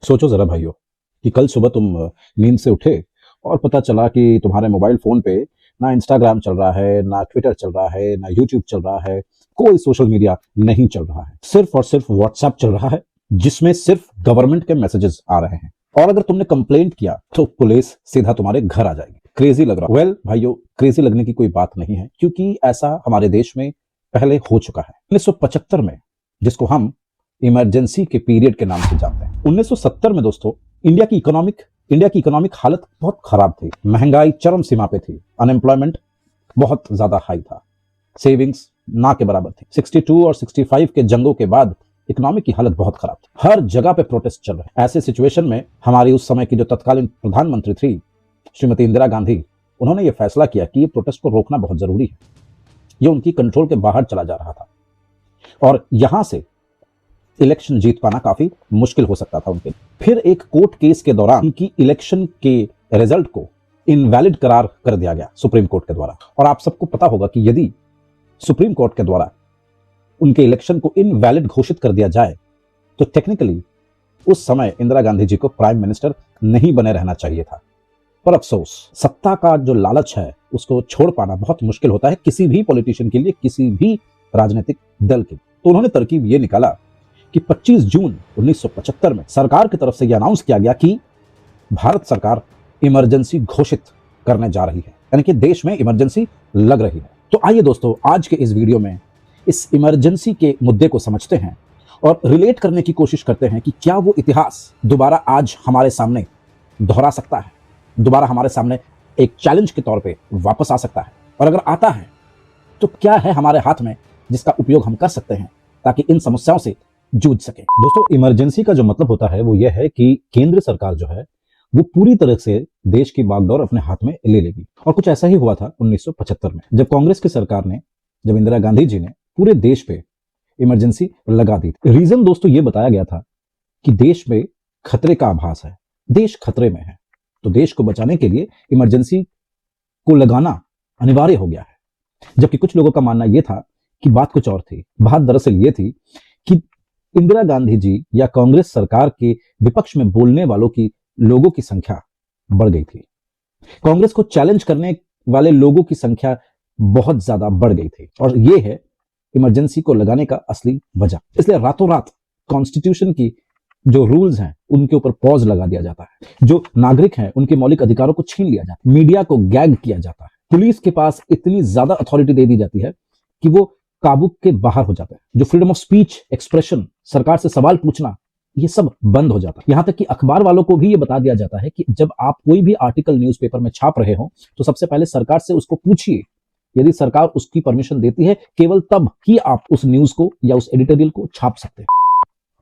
सोचो जरा भाइयों कि कल सुबह तुम नींद से उठे और पता चला कि तुम्हारे मोबाइल फोन पे ना इंस्टाग्राम चल रहा है, ना ट्विटर चल रहा है, ना यूट्यूब चल रहा है, कोई सोशल मीडिया नहीं चल रहा है, सिर्फ और सिर्फ व्हाट्सएप चल रहा है जिसमें सिर्फ गवर्नमेंट के मैसेजेस आ रहे हैं। और अगर तुमने कंप्लेंट किया तो पुलिस सीधा तुम्हारे घर आ जाएगी। क्रेजी लग रहा? वेल भाइयों, क्रेजी लगने की कोई बात नहीं है, क्योंकि ऐसा हमारे देश में पहले हो चुका है 1975 में, जिसको हम इमरजेंसी के पीरियड के नाम से जानते हैं। 1970 में दोस्तों इंडिया की इकोनॉमिक हालत बहुत खराब थी। महंगाई चरम सीमा पे थी, अनएम्प्लॉयमेंट बहुत ज्यादा हाई था, सेविंग्स ना के बराबर थी। 62 और 65 के जंगों के बाद इकोनॉमी की हालत बहुत खराब थी, हर जगह पे प्रोटेस्ट चल रहे। ऐसे सिचुएशन में हमारी उस समय की जो तत्कालीन प्रधानमंत्री थी श्रीमती इंदिरा गांधी, उन्होंने ये फैसला किया कि ये प्रोटेस्ट को रोकना बहुत जरूरी है। ये उनकी कंट्रोल के बाहर चला जा रहा था और यहां से इलेक्शन जीत पाना काफी मुश्किल हो सकता था उनके लिए। फिर एक कोर्ट केस के दौरान उनकी इलेक्शन के रिजल्ट को इनवैलिड करार कर दिया गया सुप्रीम कोर्ट के द्वारा। और आप सबको पता होगा कि यदि सुप्रीम कोर्ट के द्वारा उनके इलेक्शन को इनवैलिड घोषित कर दिया जाए तो टेक्निकली उस समय इंदिरा गांधी जी को प्राइम मिनिस्टर नहीं बने रहना चाहिए था। पर अफसोस, सत्ता का जो लालच है उसको छोड़ पाना बहुत मुश्किल होता है किसी भी पॉलिटिशियन के लिए, किसी भी राजनीतिक दल के। तो उन्होंने तरकीब ये निकाला कि 25 जून 1975 में सरकार की तरफ से यह अनाउंस किया गया कि भारत सरकार इमरजेंसी घोषित करने जा रही है, यानी कि देश में इमरजेंसी लग रही है। तो आइए दोस्तों, आज के इस वीडियो में इस इमरजेंसी के मुद्दे को समझते हैं और रिलेट करने की कोशिश करते हैं कि क्या वो इतिहास दोबारा आज हमारे सामने दोहरा सकता है, दोबारा हमारे सामने एक चैलेंज के तौर पे वापस आ सकता है, और अगर आता है तो क्या है हमारे हाथ में जिसका उपयोग हम कर सकते हैं ताकि इन समस्याओं से जूझ सके। दोस्तों, इमरजेंसी का जो मतलब होता है वो यह है कि केंद्र सरकार जो है वो पूरी तरह से देश की बागडोर अपने हाथ में ले लेगी। और कुछ ऐसा ही हुआ था 1975 में, जब कांग्रेस की सरकार ने, जब इंदिरा गांधी जी ने पूरे देश पे इमरजेंसी लगा दी थी। रीजन दोस्तों ये बताया गया था कि देश में खतरे का आभास है, देश खतरे में है, तो देश को बचाने के लिए इमरजेंसी को लगाना अनिवार्य हो गया है। जबकि कुछ लोगों का मानना यह था कि बात कुछ और थी। बात दरअसल ये थी कि इंदिरा गांधी जी या कांग्रेस सरकार के विपक्ष में बोलने वालों की लोगों की संख्या बढ़ गई थी। कांग्रेस को चैलेंज करने वाले लोगों की संख्या बहुत ज्यादा बढ़ गई थी, और यह है इमरजेंसी को लगाने का असली वजह। इसलिए रातों रात कॉन्स्टिट्यूशन की जो रूल्स हैं उनके ऊपर पॉज लगा दिया जाता है, जो नागरिक हैं उनके मौलिक अधिकारों को छीन लिया जाता है, मीडिया को गैग किया जाता है, पुलिस के पास इतनी ज्यादा अथॉरिटी दे दी जाती है कि वो काबू के बाहर हो जाता है। जो फ्रीडम ऑफ स्पीच, एक्सप्रेशन, सरकार से सवाल पूछना, ये सब बंद हो जाता है। यहां तक कि अखबार वालों को भी ये बता दिया जाता है कि जब आप कोई भी आर्टिकल न्यूज़पेपर में छाप रहे हो तो सबसे पहले सरकार से उसको पूछिए, यदि सरकार उसकी परमिशन देती है केवल तब ही आप उस न्यूज को या उस एडिटोरियल को छाप सकते हैं।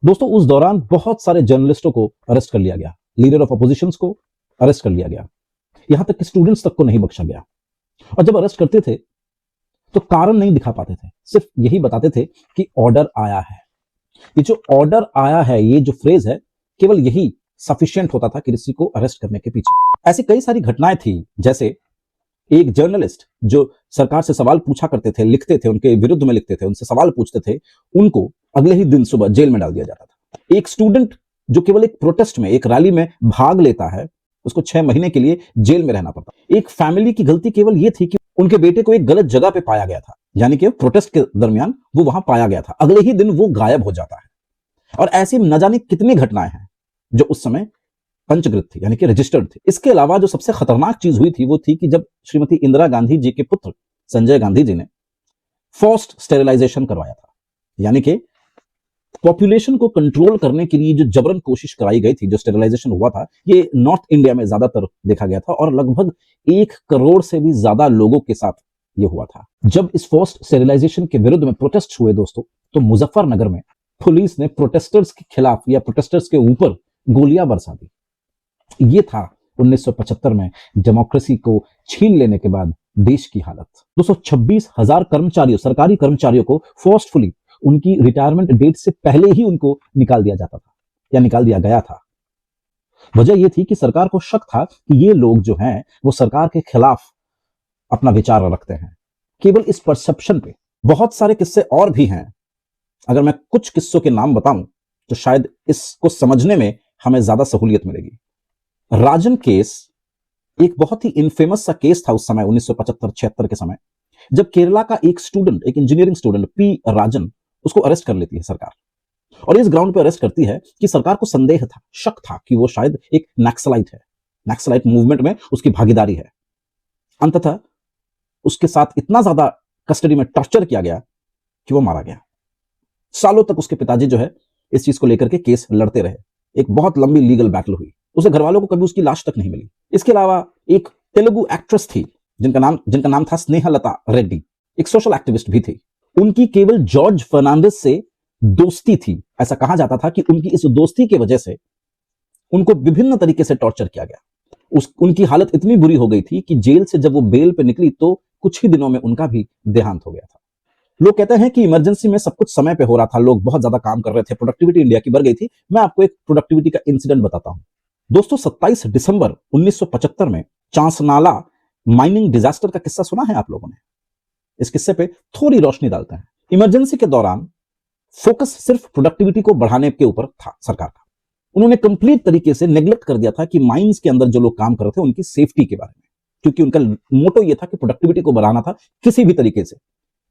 दोस्तों, उस दौरान बहुत सारे जर्नलिस्टों को अरेस्ट कर लिया गया, लीडर ऑफ अपोजिशन को अरेस्ट कर लिया गया, यहां तक कि स्टूडेंट्स तक को नहीं बख्शा गया। और जब अरेस्ट करते थे तो कारण नहीं दिखा पाते थे, सिर्फ यही बताते थे कि ऑर्डर आया है। ये जो ऑर्डर आया है, ये जो फ्रेज है, केवल यही सफिशिएंट होता था किसी को अरेस्ट करने के पीछे। ऐसी कई सारी घटनाएं थी, जैसे एक जर्नलिस्ट जो सरकार से सवाल पूछा करते थे, लिखते थे, उनके विरुद्ध में लिखते थे, उनसे सवाल पूछते थे, उनको अगले ही दिन सुबह जेल में डाल दिया जाता था। एक स्टूडेंट जो केवल एक प्रोटेस्ट में, एक रैली में भाग लेता है, उसको 6 महीने के लिए जेल में रहना पड़ता। एक फैमिली की गलती केवल यह थी कि उनके बेटे को एक गलत जगह पे पाया गया था, यानी कि प्रोटेस्ट के दरमियान वो वहां पाया गया था, अगले ही दिन वो गायब हो जाता है। और ऐसी न जाने कितनी घटनाएं हैं जो उस समय पंचकृत थी, यानी कि रजिस्टर्ड थी। इसके अलावा जो सबसे खतरनाक चीज हुई थी वो थी कि जब श्रीमती इंदिरा गांधी जी के पुत्र संजय गांधी जी ने फोर्स्ड स्टेरिलाइजेशन करवाया था, यानी कि पॉपुलेशन को कंट्रोल करने के लिए जो जबरन कोशिश कराई गई थी, जो स्टेरिलाइजेशन हुआ था, ये नॉर्थ इंडिया में ज्यादातर देखा गया था और लगभग 1 करोड़ से भी ज्यादा लोगों के साथ ये हुआ था। जब इस फोर्स्ड स्टेरिलाइजेशन के विरुद्ध में प्रोटेस्ट हुए दोस्तों, तो मुजफ्फरनगर में पुलिस ने प्रोटेस्टर्स के खिलाफ या प्रोटेस्टर्स के ऊपर गोलियां बरसा दी। ये था 1975 में डेमोक्रेसी को छीन लेने के बाद देश की हालत। 226,000 कर्मचारियों, सरकारी कर्मचारियों को फोर्सफुली उनकी रिटायरमेंट डेट से पहले ही उनको निकाल दिया जाता था या निकाल दिया गया था। वजह यह थी कि सरकार को शक था कि ये लोग जो हैं वो सरकार के खिलाफ अपना विचार रखते हैं। केवल इस परसेप्शन पे बहुत सारे किस्से और भी हैं। अगर मैं कुछ किस्सों के नाम बताऊं तो शायद इसको समझने में हमें ज्यादा सहूलियत मिलेगी। राजन केस एक बहुत ही इनफेमस सा केस था उस समय 1975-76 के समय, जब केरला का एक स्टूडेंट, एक इंजीनियरिंग स्टूडेंट पी राजन, उसको अरेस्ट कर लेती है सरकार। और इस ग्राउंड पे अरेस्ट करती है कि सरकार को संदेह था, शक था कि वो शायद एक नक्सलाइट है, नक्सलाइट मूवमेंट में उसकी भागीदारी है। अंततः उसके साथ इतना ज्यादा कस्टडी में टॉर्चर किया गया कि वो मारा गया। सालों तक उसके पिताजी जो है इस चीज को लेकर के केस लड़ते रहे। एक बहुत लंबी लीगल बैटल हुई, उसे घर वालों को कभी उसकी लाश तक नहीं मिली। इसके अलावा एक तेलुगु एक्ट्रेस थी जिनका नाम था स्नेहलता रेड्डी, एक सोशल एक्टिविस्ट भी थी। उनकी केवल जॉर्ज फर्नांडिस से दोस्ती थी। ऐसा कहा जाता था कि उनकी इस दोस्ती की वजह से उनको विभिन्न तरीके से टॉर्चर किया गया। उनकी हालत इतनी बुरी हो गई थी कि जेल से जब वो बेल पे निकली तो कुछ ही दिनों में उनका भी देहांत हो गया था। लोग कहते हैं कि इमरजेंसी में सब कुछ समय पे हो रहा था, लोग बहुत ज्यादा काम कर रहे थे, प्रोडक्टिविटी इंडिया की बढ़ गई थी। मैं आपको एक प्रोडक्टिविटी का इंसिडेंट बताता हूं। दोस्तों, 27 दिसंबर 1975 में चांसनाला माइनिंग डिजास्टर का किस्सा सुना है आप लोगों ने? इस किस्से पे थोड़ी रोशनी डालते हैं। इमरजेंसी के दौरान फोकस सिर्फ प्रोडक्टिविटी को बढ़ाने के ऊपर था सरकार का। उन्होंने कंप्लीट तरीके से नेग्लेक्ट कर दिया था कि माइंस के अंदर जो लोग काम कर रहे थे उनकी सेफ्टी के बारे में, क्योंकि उनका मोटो ये था कि प्रोडक्टिविटी को बढ़ाना था किसी भी तरीके से।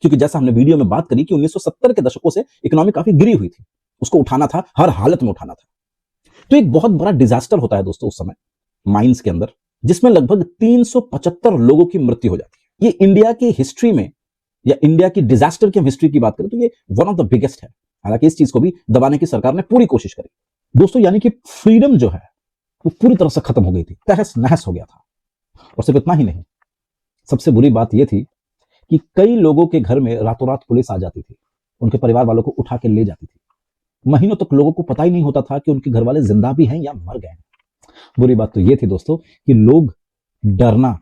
क्योंकि जैसा हमने वीडियो में बात करी कि 1970 के दशकों से इकोनॉमी काफी गिरी हुई थी, उसको उठाना था, हर हालत में उठाना था। तो एक बहुत बड़ा डिजास्टर होता है दोस्तों उस समय माइंस के अंदर, जिसमें लगभग 375 लोगों की मृत्यु हो जाती है। ये इंडिया की हिस्ट्री में, या इंडिया की डिजास्टर की हम हिस्ट्री की बात करें तो ये वन ऑफ द बिगेस्ट है। हालांकि इस चीज को भी दबाने की सरकार ने पूरी कोशिश करी दोस्तों। यानी कि फ्रीडम जो है वो पूरी तरह से खत्म हो गई थी, तहस नहस हो गया था। और सिर्फ इतना ही नहीं, सबसे बुरी बात यह थी कि कई लोगों के घर में रातों रात पुलिस आ जाती थी, उनके परिवार वालों को उठा के ले जाती थी। महीनों तक लोगों को पता ही नहीं होता था कि उनके घर वाले जिंदा भी हैं या मर गए हैं। बुरी बात तो यह थी दोस्तों कि लोग डरना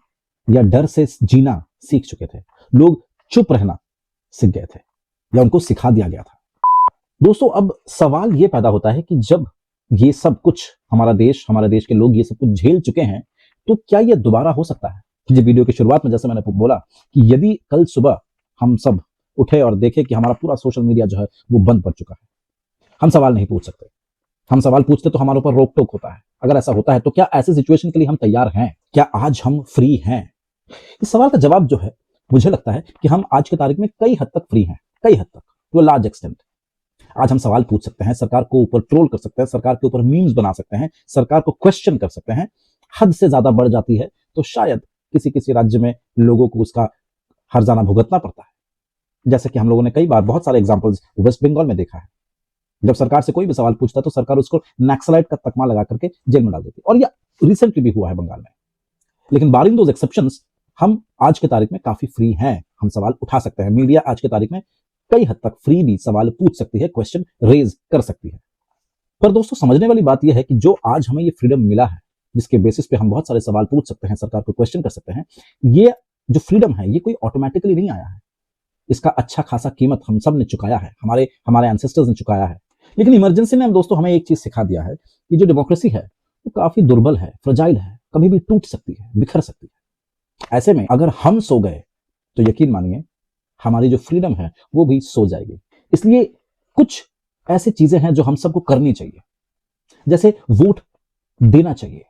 या डर से जीना सीख चुके थे। लोग चुप रहना सीख गए थे या उनको सिखा दिया गया था। दोस्तों, अब सवाल यह पैदा होता है कि जब ये सब कुछ हमारे देश के लोग ये सब कुछ झेल चुके हैं तो क्या ये दोबारा हो सकता है? जी, वीडियो की शुरुआत में जैसे मैंने बोला कि यदि कल सुबह हम सब उठे और देखें कि हमारा पूरा सोशल मीडिया जो है वो बंद पड़ चुका है, हम सवाल नहीं पूछ सकते। हम सवाल पूछते तो हमारे ऊपर रोक टोक होता है। अगर ऐसा होता है तो क्या ऐसे सिचुएशन के लिए हम तैयार हैं? क्या आज हम फ्री हैं? इस सवाल का जवाब जो है, मुझे लगता है कि हम आज की तारीख में कई हद तक फ्री हैं, कई हद तक, टू अ लार्ज एक्सटेंट। आज हम सवाल पूछ सकते हैं, सरकार को ऊपर ट्रोल कर सकते हैं, सरकार के ऊपर मीम्स बना सकते हैं, सरकार को क्वेश्चन कर सकते हैं। हद से ज्यादा बढ़ जाती है तो शायद किसी किसी राज्य में लोगों को उसका हर्जाना भुगतना पड़ता है। जैसे कि हम लोगों ने कई बार बहुत सारे एग्जांपल्स वेस्ट बंगाल में देखा है। जब सरकार से कोई भी सवाल पूछता है तो सरकार उसको नक्सलाइट का तकमा लगा करके जेल में डाल देती है, और यह रिसेंटली भी हुआ है बंगाल में। लेकिन बारिंग दोज एक्सेप्शंस, हम आज की तारीख में काफी फ्री हैं, हम सवाल उठा सकते हैं। मीडिया आज की तारीख में कई हद तक फ्री भी सवाल पूछ सकती है, क्वेश्चन रेज कर सकती है। पर दोस्तों, समझने वाली बात यह है कि जो आज हमें ये फ्रीडम मिला है, जिसके बेसिस पे हम बहुत सारे सवाल पूछ सकते हैं, सरकार को क्वेश्चन कर सकते हैं, ये जो फ्रीडम है ये कोई ऑटोमेटिकली नहीं आया है। इसका अच्छा खासा कीमत हम सब ने चुकाया है, हमारे एंसेस्टर्स ने चुकाया है। लेकिन इमरजेंसी ने दोस्तों हमें एक चीज सिखा दिया है कि जो डेमोक्रेसी है वो काफी दुर्बल है, फ्रजाइल है, कभी भी टूट सकती है, बिखर सकती है। ऐसे में अगर हम सो गए तो यकीन मानिए हमारी जो फ्रीडम है वो भी सो जाएगी। इसलिए कुछ ऐसी चीजें हैं जो हम सबको करनी चाहिए, जैसे वोट देना चाहिए।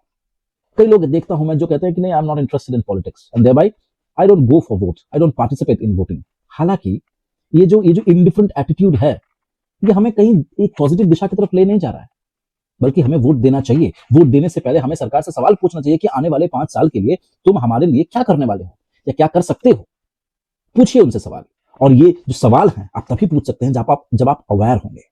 कई लोग देखता हूं मैं जो कहते हैं कि नहीं, I am not interested in politics and thereby I don't go for vote, I don't participate in voting. हालांकि ये जो इंडिफरेंट एटीट्यूड है ये हमें कहीं एक पॉजिटिव दिशा की तरफ ले नहीं जा रहा है, बल्कि हमें वोट देना चाहिए। वोट देने से पहले हमें सरकार से सवाल पूछना चाहिए कि आने वाले 5 साल के लिए तुम हमारे लिए क्या करने वाले हो या क्या कर सकते हो। पूछिए उनसे सवाल। और ये जो सवाल हैं आप तभी पूछ सकते हैं जब आप अवेयर होंगे,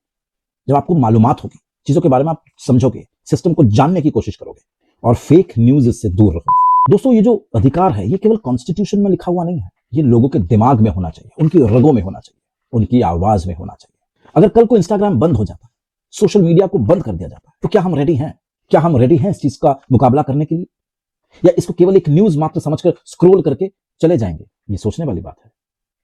जब आपको मालूमात होगी, चीजों के बारे में आप समझोगे, सिस्टम को जानने की कोशिश करोगे और फेक न्यूज से दूर रहोगे। दोस्तों, ये जो अधिकार है ये केवल कॉन्स्टिट्यूशन में लिखा हुआ नहीं है, ये लोगों के दिमाग में होना चाहिए, उनकी रगों में होना चाहिए, उनकी आवाज में होना चाहिए। अगर कल को इंस्टाग्राम बंद हो जाता, सोशल मीडिया को बंद कर दिया जाता, तो क्या हम रेडी हैं? क्या हम रेडी हैं इस चीज का मुकाबला करने के लिए, या इसको केवल एक न्यूज मात्र समझकर स्क्रॉल करके चले जाएंगे? ये सोचने वाली बात है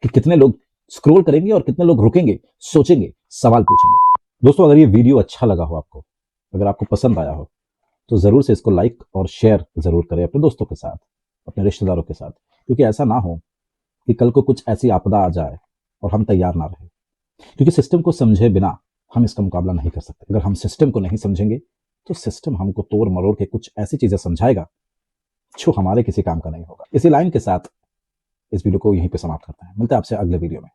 कि कितने लोग स्क्रॉल करेंगे और कितने लोग रुकेंगे, सोचेंगे, सवाल पूछेंगे। दोस्तों, अगर ये वीडियो अच्छा लगा हो आपको, अगर आपको पसंद आया हो, तो जरूर से इसको लाइक और शेयर जरूर करें अपने दोस्तों के साथ, अपने रिश्तेदारों के साथ, क्योंकि ऐसा ना हो कि कल को कुछ ऐसी आपदा आ जाए और हम तैयार ना रहे। क्योंकि सिस्टम को समझे बिना हम इसका मुकाबला नहीं कर सकते। अगर हम सिस्टम को नहीं समझेंगे तो सिस्टम हमको तोड़ मरोड़ के कुछ ऐसी चीजें समझाएगा जो हमारे किसी काम का नहीं होगा। इसी लाइन के साथ इस वीडियो को यहीं पे समाप्त करते हैं। मिलते हैं आपसे अगले वीडियो में।